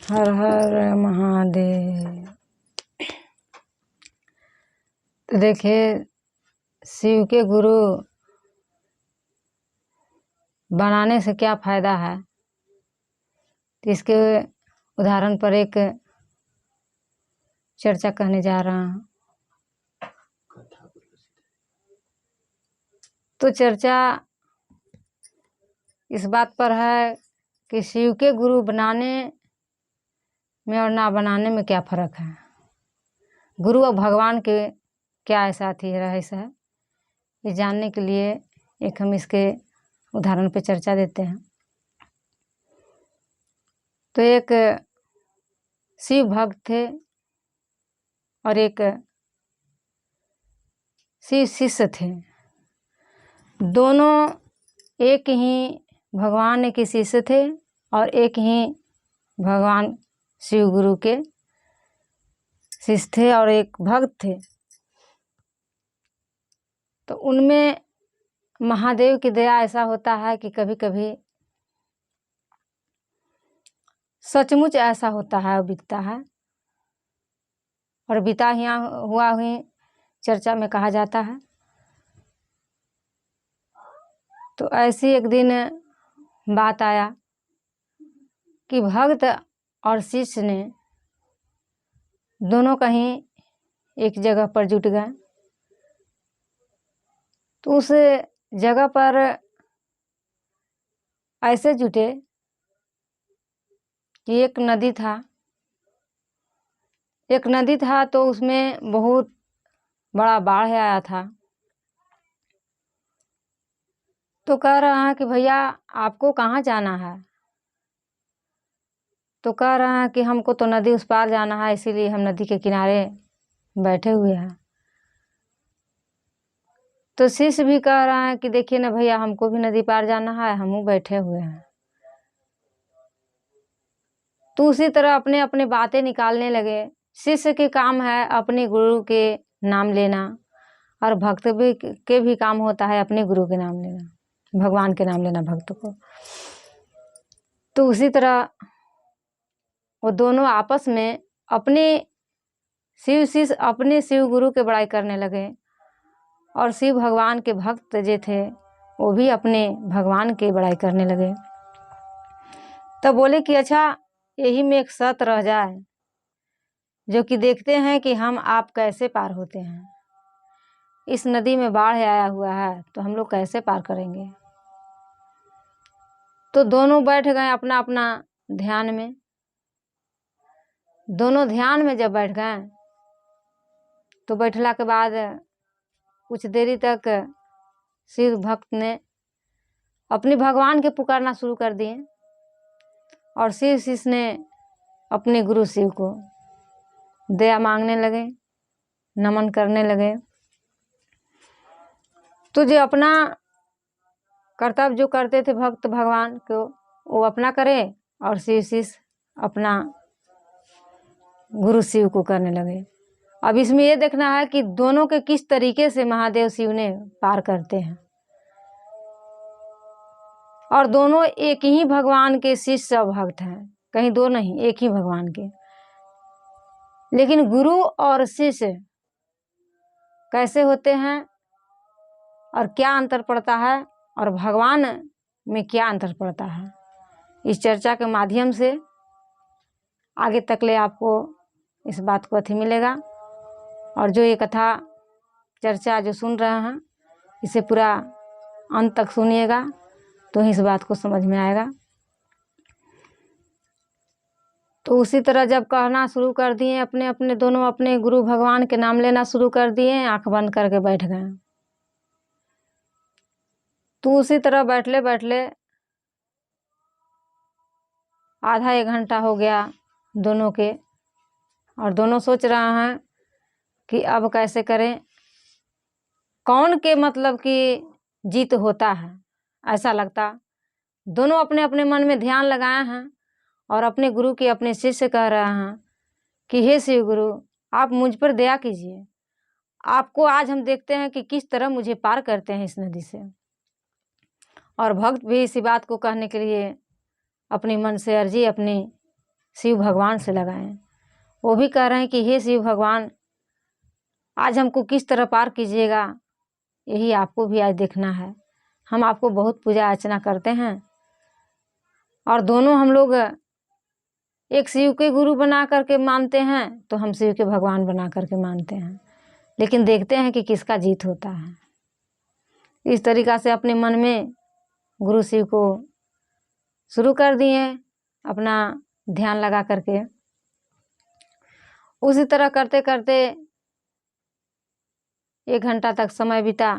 हर हर महादेव। तो देखिए, शिव के गुरु बनाने से क्या फायदा है, तो इसके उदाहरण पर एक चर्चा कहने जा रहा हूँ। तो चर्चा इस बात पर है कि शिव के गुरु बनाने में और ना बनाने में क्या फर्क है। गुरु और भगवान के क्या ऐसा थी रहस्य है, ये जानने के लिए एक हम इसके उदाहरण पे चर्चा देते हैं। तो एक शिव भक्त थे और एक शिव शिष्य थे। दोनों एक ही भगवान के शिष्य थे और एक ही भगवान शिव गुरु के शिष्य थे और एक भक्त थे। तो उनमें महादेव की दया ऐसा होता है कि कभी कभी सचमुच ऐसा होता है और बीतता है, और बीता हुआ ही चर्चा में कहा जाता है। तो ऐसी एक दिन बात आया कि भक्त और शिष्य ने दोनों कहीं एक जगह पर जुट गए। तो उस जगह पर ऐसे जुटे कि एक नदी था तो उसमें बहुत बड़ा बाढ़ आया था। तो कह रहा है कि भैया आपको कहाँ जाना है। तो कह रहा है कि हमको तो नदी उस पार जाना है, इसीलिए हम नदी के किनारे बैठे हुए हैं। तो शिष्य भी कह रहा है कि देखिए ना भैया, हमको भी नदी पार जाना है, हम बैठे हुए हैं। तो उसी तरह अपने अपने बातें निकालने लगे। शिष्य के काम है अपने गुरु के नाम लेना, और भक्त के भी काम होता है अपने गुरु के नाम लेना, भगवान के नाम लेना भक्त को। तो उसी तरह वो दोनों आपस में अपने शिव गुरु के बड़ाई करने लगे, और शिव भगवान के भक्त जो थे वो भी अपने भगवान के बड़ाई करने लगे। तब बोले कि अच्छा, यही में एक शर्त रह जाए, जो कि देखते हैं कि हम आप कैसे पार होते हैं। इस नदी में बाढ़ आया हुआ है तो हम लोग कैसे पार करेंगे। तो दोनों बैठ गए अपना अपना ध्यान में। दोनों ध्यान में जब बैठ गए तो बैठला के बाद कुछ देरी तक शिव भक्त ने अपने भगवान के पुकारना शुरू कर दिए, और शिव शिष्य ने अपने गुरु शिव को दया मांगने लगे, नमन करने लगे। तो जो अपना कर्तव्य जो करते थे भक्त भगवान को, वो अपना करे, और शिव शिष्य अपना गुरु शिव को करने लगे। अब इसमें ये देखना है कि दोनों के किस तरीके से महादेव शिव ने पार करते हैं, और दोनों एक ही भगवान के शिष्य भक्त हैं, कहीं दो नहीं, एक ही भगवान के। लेकिन गुरु और शिष्य कैसे होते हैं और क्या अंतर पड़ता है, और भगवान में क्या अंतर पड़ता है, इस चर्चा के माध्यम से आगे तक ले आपको इस बात को अथी मिलेगा। और जो ये कथा चर्चा जो सुन रहे हैं, इसे पूरा अंत तक सुनिएगा तो इस बात को समझ में आएगा। तो उसी तरह जब कहना शुरू कर दिए, अपने अपने दोनों अपने गुरु भगवान के नाम लेना शुरू कर दिए, आंख बंद करके बैठ गए। तो उसी तरह बैठले बैठले आधा एक घंटा हो गया दोनों के, और दोनों सोच रहे हैं कि अब कैसे करें, कौन के मतलब कि जीत होता है। ऐसा लगता दोनों अपने अपने मन में ध्यान लगाए हैं, और अपने गुरु के अपने शिष्य कह रहे हैं कि हे शिव गुरु, आप मुझ पर दया कीजिए, आपको आज हम देखते हैं कि किस तरह मुझे पार करते हैं इस नदी से। और भक्त भी इसी बात को कहने के लिए अपने मन से अर्जी अपने शिव भगवान से लगाएं। वो भी कह रहे हैं कि हे शिव भगवान, आज हमको किस तरह पार कीजिएगा, यही आपको भी आज देखना है। हम आपको बहुत पूजा अर्चना करते हैं और दोनों हम लोग एक शिव के गुरु बना करके मानते हैं, तो हम शिव के भगवान बना करके मानते हैं, लेकिन देखते हैं कि किसका जीत होता है। इस तरीक़ा से अपने मन में गुरु शिव को शुरू कर दिए अपना ध्यान लगा करके। उसी तरह करते करते 1 घंटा तक समय बीता,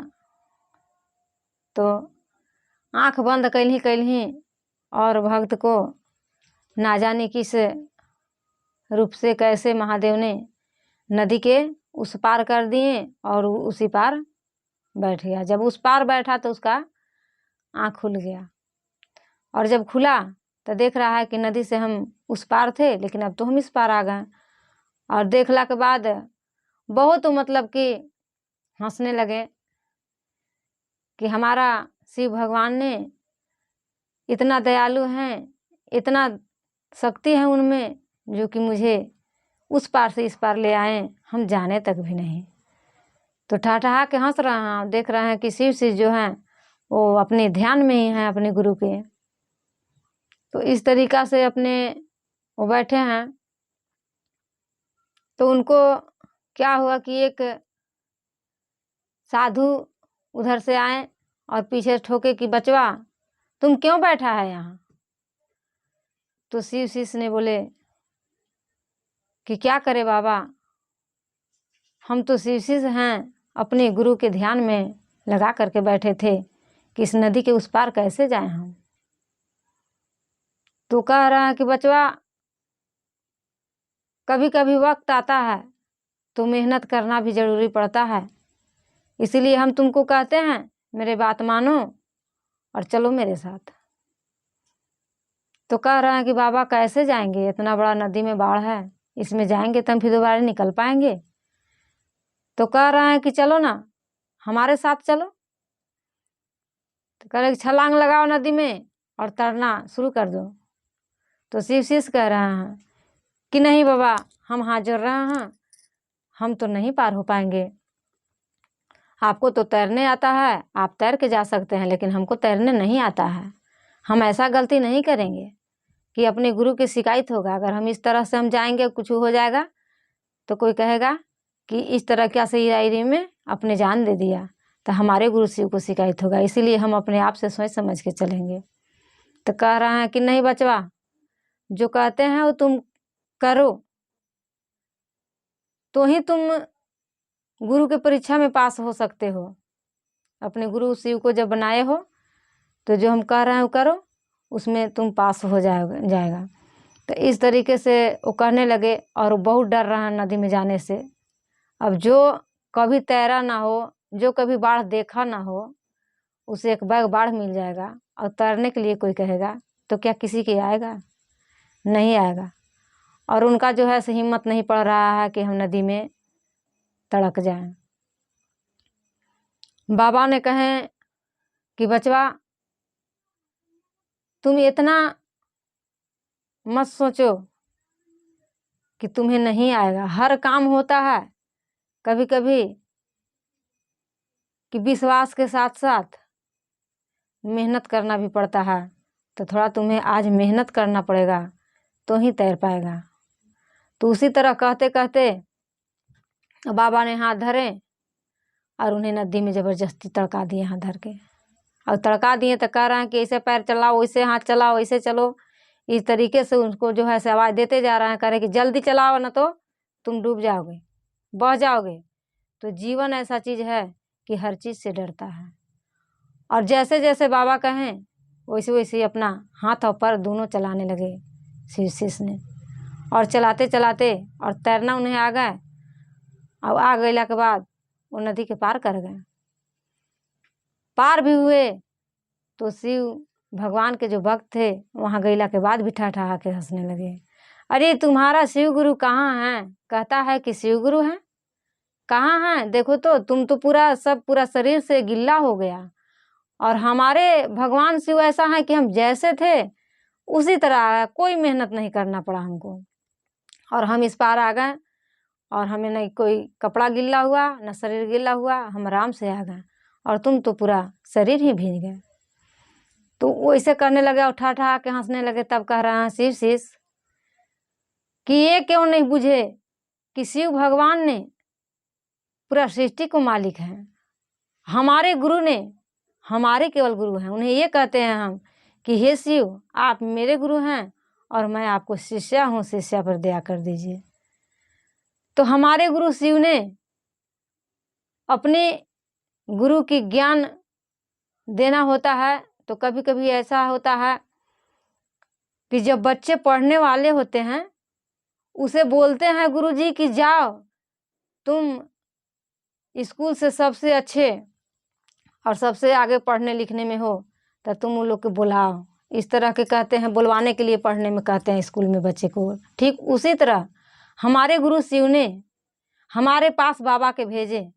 तो आँख बंद कैलही और भक्त को ना जाने किस रूप से कैसे महादेव ने नदी के उस पार कर दिए और उसी पार बैठ गया। जब उस पार बैठा तो उसका आँख खुल गया, और जब खुला तो देख रहा है कि नदी से हम उस पार थे, लेकिन अब तो हम इस पार आ गए। और देखला के बाद बहुत मतलब कि हंसने लगे कि हमारा शिव भगवान ने इतना दयालु हैं, इतना शक्ति है उनमें, जो कि मुझे उस पार से इस पार ले आए, हम जाने तक भी नहीं। तो ठहाठहा के हंस रहे हैं, देख रहे हैं कि शिव शिव जो हैं वो अपने ध्यान में ही हैं अपने गुरु के। तो इस तरीक़ा से अपने वो बैठे हैं। तो उनको क्या हुआ कि एक साधु उधर से आए और पीछे ठोके कि बचवा, तुम क्यों बैठा है यहाँ? तो शिव शिष्य ने बोले कि क्या करे बाबा, हम तो शिव शिष्य हैं, अपने गुरु के ध्यान में लगा करके बैठे थे कि इस नदी के उस पार कैसे जाएं हम। तो कह रहा है कि बचवा, कभी कभी वक्त आता है तो मेहनत करना भी ज़रूरी पड़ता है, इसीलिए हम तुमको कहते हैं मेरे बात मानो और चलो मेरे साथ। तो कह रहा है कि बाबा कैसे जाएंगे, इतना बड़ा नदी में बाढ़ है, इसमें जाएंगे तो हम फिर दोबारा निकल पाएंगे? तो कह रहा है कि चलो ना हमारे साथ चलो। तो कह रहे छलांग लगाओ नदी में और तैरना शुरू कर दो। तो शिव शिष्य कह रहा है कि नहीं बाबा, हम हाथ जोड़ रहे हैं, हम तो नहीं पार हो पाएंगे। आपको तो तैरने आता है, आप तैर के जा सकते हैं, लेकिन हमको तैरने नहीं आता है। हम ऐसा गलती नहीं करेंगे कि अपने गुरु की शिकायत होगा। अगर हम इस तरह से हम जाएंगे, कुछ हो जाएगा तो कोई कहेगा कि इस तरह क्या सही में अपने जान दे दिया, तो हमारे गुरु शिव को शिकायत होगा। इसीलिए हम अपने आप से सोच समझ के चलेंगे। तो कह रहा है कि नहीं बचवा, जो कहते हैं वो तुम करो, तो ही तुम गुरु के परीक्षा में पास हो सकते हो। अपने गुरु शिव को जब बनाए हो तो जो हम कह रहे हैं वो करो, उसमें तुम पास हो जाएगा। तो इस तरीके से वो कहने लगे, और बहुत डर रहा है नदी में जाने से। अब जो कभी तैरा ना हो, जो कभी बाढ़ देखा ना हो, उसे एक बैग बाढ़ मिल जाएगा, और तैरने के लिए कोई कहेगा तो क्या किसी के आएगा? नहीं आएगा। और उनका जो है हिम्मत नहीं पड़ रहा है कि हम नदी में तड़क जाएं। बाबा ने कहे कि बचवा, तुम इतना मत सोचो कि तुम्हें नहीं आएगा। हर काम होता है कभी कभी कि विश्वास के साथ साथ मेहनत करना भी पड़ता है। तो थोड़ा तुम्हें आज मेहनत करना पड़ेगा तो ही तैर पाएगा। तो उसी तरह कहते कहते बाबा ने हाथ धरे और उन्हें नदी में ज़बरदस्ती तड़का दिए हाथ धर के। और तड़का दिए तो कह रहे हैं कि ऐसे पैर चलाओ, वैसे हाथ चलाओ, ऐसे चलो। इस तरीके से उनको जो है आवाज़ देते जा रहे हैं, कह रहे कि जल्दी चलाओ ना तो तुम डूब जाओगे, बह जाओगे। तो जीवन ऐसा चीज़ है कि हर चीज़ से डरता है। और जैसे जैसे बाबा कहें वैसे वैसे अपना हाथ और पैर दोनों चलाने लगे शिव शिष्य ने। और चलाते चलाते और तैरना उन्हें आ गए। और आ गए के बाद वो नदी के पार कर गए। पार भी हुए तो शिव भगवान के जो भक्त थे वहाँ गईला के बाद भी ठहाठहा के हंसने लगे। अरे तुम्हारा शिव गुरु कहाँ है? कहता है कि शिव गुरु है, कहाँ है? देखो तो तुम तो पूरा शरीर से गिल्ला हो गया। और हमारे भगवान शिव ऐसा है कि हम जैसे थे उसी तरह आ गया, कोई मेहनत नहीं करना पड़ा हमको, और हम इस पार आ गए, और हमें नहीं कोई कपड़ा गिल्ला हुआ न शरीर गिल्ला हुआ, हम आराम से आ गए, और तुम तो पूरा शरीर ही भीग गए। तो वैसे करने लगे, उठा उठा के हंसने लगे। तब कह रहे हैं शिव शिष्य कि ये क्यों नहीं बुझे कि शिव भगवान ने पूरा सृष्टि को मालिक है, हमारे गुरु ने, हमारे केवल गुरु हैं, उन्हें ये कहते हैं हम कि हे शिव आप मेरे गुरु हैं और मैं आपको शिष्या हूँ, शिष्या पर दया कर दीजिए। तो हमारे गुरु शिव ने अपने गुरु की ज्ञान देना होता है। तो कभी कभी ऐसा होता है कि जब बच्चे पढ़ने वाले होते हैं उसे बोलते हैं गुरुजी कि जाओ तुम स्कूल से सबसे अच्छे और सबसे आगे पढ़ने लिखने में हो, तो तुम उन लोग को बुलाओ। इस तरह के कहते हैं, बुलवाने के लिए पढ़ने में कहते हैं स्कूल में बच्चे को। ठीक उसी तरह हमारे गुरु शिव ने हमारे पास बाबा के भेजे,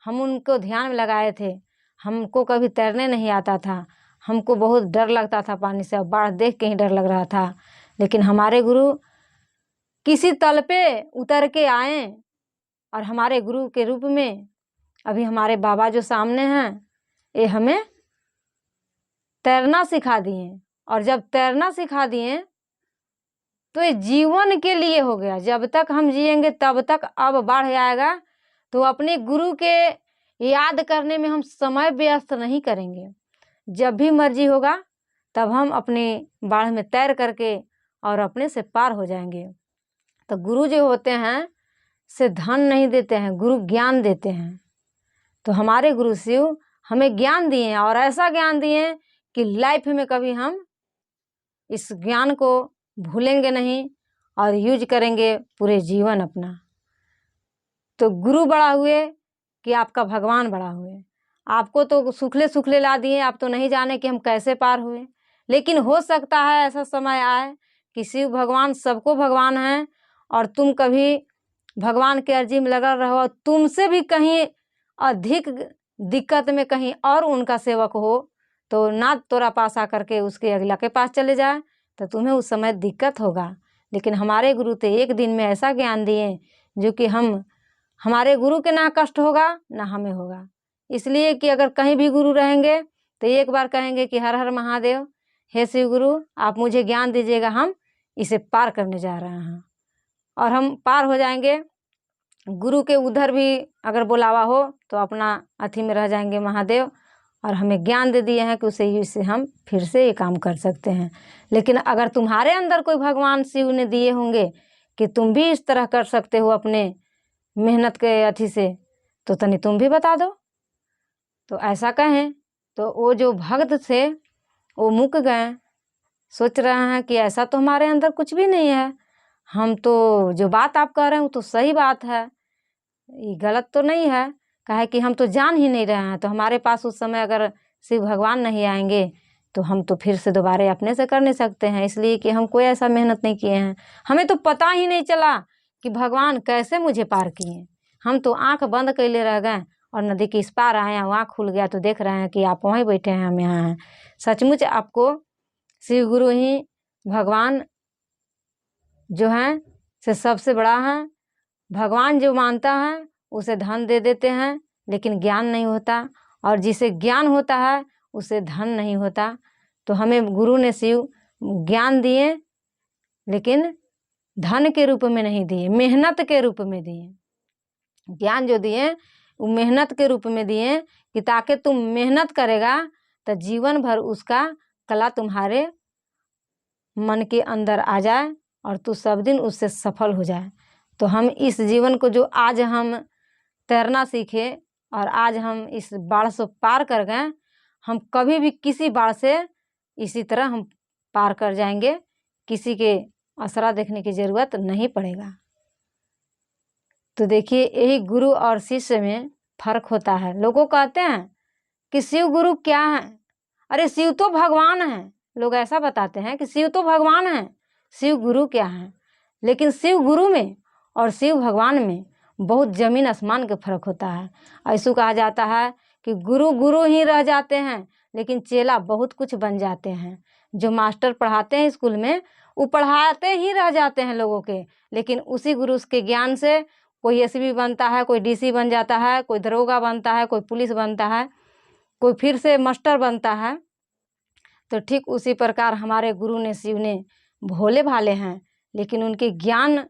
हम उनको ध्यान में लगाए थे। हमको कभी तैरने नहीं आता था, हमको बहुत डर लगता था पानी से, बाढ़ देख के ही डर लग रहा था। लेकिन हमारे गुरु किसी तल पे उतर के आए और हमारे गुरु के रूप में अभी हमारे बाबा जो सामने हैं ये हमें तैरना सिखा दिए। और जब तैरना सिखा दिए तो ये जीवन के लिए हो गया, जब तक हम जिएंगे तब तक। अब बाढ़ आएगा तो अपने गुरु के याद करने में हम समय व्यस्त नहीं करेंगे। जब भी मर्जी होगा तब हम अपने बाढ़ में तैर करके और अपने से पार हो जाएंगे। तो गुरु जो होते हैं से धन नहीं देते हैं, गुरु ज्ञान देते हैं। तो हमारे गुरु शिव हमें ज्ञान दिए हैं, और ऐसा ज्ञान दिए कि लाइफ में कभी हम इस ज्ञान को भूलेंगे नहीं और यूज करेंगे पूरे जीवन अपना। तो गुरु बड़ा हुए कि आपका भगवान बड़ा हुए। आपको तो सुखले सुखले ला दिए, आप तो नहीं जाने कि हम कैसे पार हुए। लेकिन हो सकता है ऐसा समय आए कि शिव भगवान सबको भगवान हैं और तुम कभी भगवान के अर्जी में लगा रहो, तुमसे भी कहीं अधिक दिक्कत में कहीं और उनका सेवक हो तो ना तोरा पास आकर के उसके अगला के पास चले जाए, तो तुम्हें उस समय दिक्कत होगा। लेकिन हमारे गुरु तो एक दिन में ऐसा ज्ञान दिए जो कि हमारे गुरु के ना कष्ट होगा ना हमें होगा। इसलिए कि अगर कहीं भी गुरु रहेंगे तो एक बार कहेंगे कि हर हर महादेव, हे शिव गुरु आप मुझे ज्ञान दीजिएगा, हम इसे पार करने जा रहे हैं, और हम पार हो जाएंगे। गुरु के उधर भी अगर बुलावा हो तो अपना अथी में रह जाएंगे महादेव, और हमें ज्ञान दे दिए हैं कि उससे हम फिर से ये काम कर सकते हैं। लेकिन अगर तुम्हारे अंदर कोई भगवान शिव ने दिए होंगे कि तुम भी इस तरह कर सकते हो अपने मेहनत के अथी से, तो तनी तुम भी बता दो। तो ऐसा कहें तो वो जो भक्त थे वो मुक गए, सोच रहे हैं कि ऐसा तो हमारे अंदर कुछ भी नहीं है, हम तो जो बात आप कह रहे हैं वो तो सही बात है, ये गलत तो नहीं है। कहे कि हम तो जान ही नहीं रहे हैं, तो हमारे पास उस समय अगर शिव भगवान नहीं आएंगे तो हम तो फिर से दोबारा अपने से कर नहीं सकते हैं। इसलिए कि हम कोई ऐसा मेहनत नहीं किए हैं, हमें तो पता ही नहीं चला कि भगवान कैसे मुझे पार किए। हम तो आंख बंद कैले रह गए और नदी के इस पार आए हैं, वहाँ खुल गया तो देख रहे हैं कि आप वहीं बैठे हैं, हम यहाँ हैं। सचमुच आपको शिव गुरु ही भगवान जो हैं से सबसे बड़ा है। भगवान जो मानता है उसे धन दे देते हैं, लेकिन ज्ञान नहीं होता, और जिसे ज्ञान होता है उसे धन नहीं होता। तो हमें गुरु ने शिव ज्ञान दिए, लेकिन धन के रूप में नहीं दिए, मेहनत के रूप में दिए। ज्ञान जो दिए वो मेहनत के रूप में दिए कि ताकि तुम मेहनत करेगा तो जीवन भर उसका कला तुम्हारे मन के अंदर आ जाए और तू सब दिन उससे सफल हो जाए। तो हम इस जीवन को जो आज हम तैरना सीखे और आज हम इस बाढ़ से पार कर गए, हम कभी भी किसी बाढ़ से इसी तरह हम पार कर जाएंगे, किसी के आसरा देखने की ज़रूरत नहीं पड़ेगा। तो देखिए यही गुरु और शिष्य में फर्क होता है। लोगों कहते हैं कि शिव गुरु क्या है, अरे शिव तो भगवान है। लोग ऐसा बताते हैं कि शिव तो भगवान है, शिव गुरु क्या है। लेकिन शिव गुरु में और शिव भगवान में बहुत ज़मीन आसमान का फर्क होता है। ऐसा कहा जाता है कि गुरु गुरु ही रह जाते हैं, लेकिन चेला बहुत कुछ बन जाते हैं। जो मास्टर पढ़ाते हैं स्कूल में, वो पढ़ाते ही रह जाते हैं लोगों के, लेकिन उसी गुरु के ज्ञान से कोई एसपी बनता है, कोई डीसी बन जाता है, कोई दरोगा बनता है, कोई पुलिस बनता है, कोई फिर से मास्टर बनता है। तो ठीक उसी प्रकार हमारे गुरु ने, शिव ने, भोले भाले हैं, लेकिन उनके ज्ञान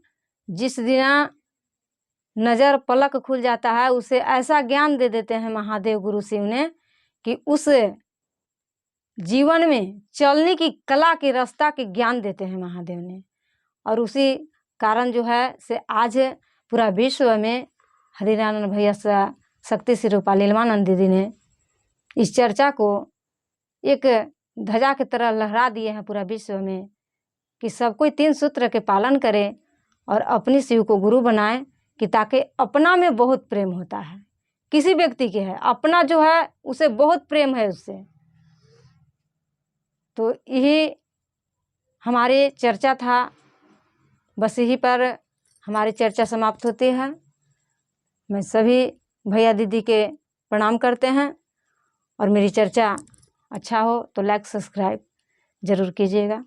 जिस दिन नज़र पलक खुल जाता है, उसे ऐसा ज्ञान दे देते हैं महादेव गुरु शिव ने कि उस जीवन में चलने की कला की रास्ता के ज्ञान देते हैं महादेव ने। और उसी कारण जो है से आज पूरा विश्व में हरिरानंद भैया शक्ति श्री रूपा लीलमानंद दीदी ने इस चर्चा को एक ध्वजा की तरह लहरा दिए हैं पूरा विश्व में कि सब कोई 3 सूत्र के पालन करे और अपनी शिव को गुरु बनाए, कि ताकि अपना में बहुत प्रेम होता है, किसी व्यक्ति के है अपना जो है उसे बहुत प्रेम है उससे। तो यही हमारी चर्चा था, बस यही पर हमारी चर्चा समाप्त होती है। मैं सभी भैया दीदी के प्रणाम करते हैं, और मेरी चर्चा अच्छा हो तो लाइक सब्सक्राइब ज़रूर कीजिएगा।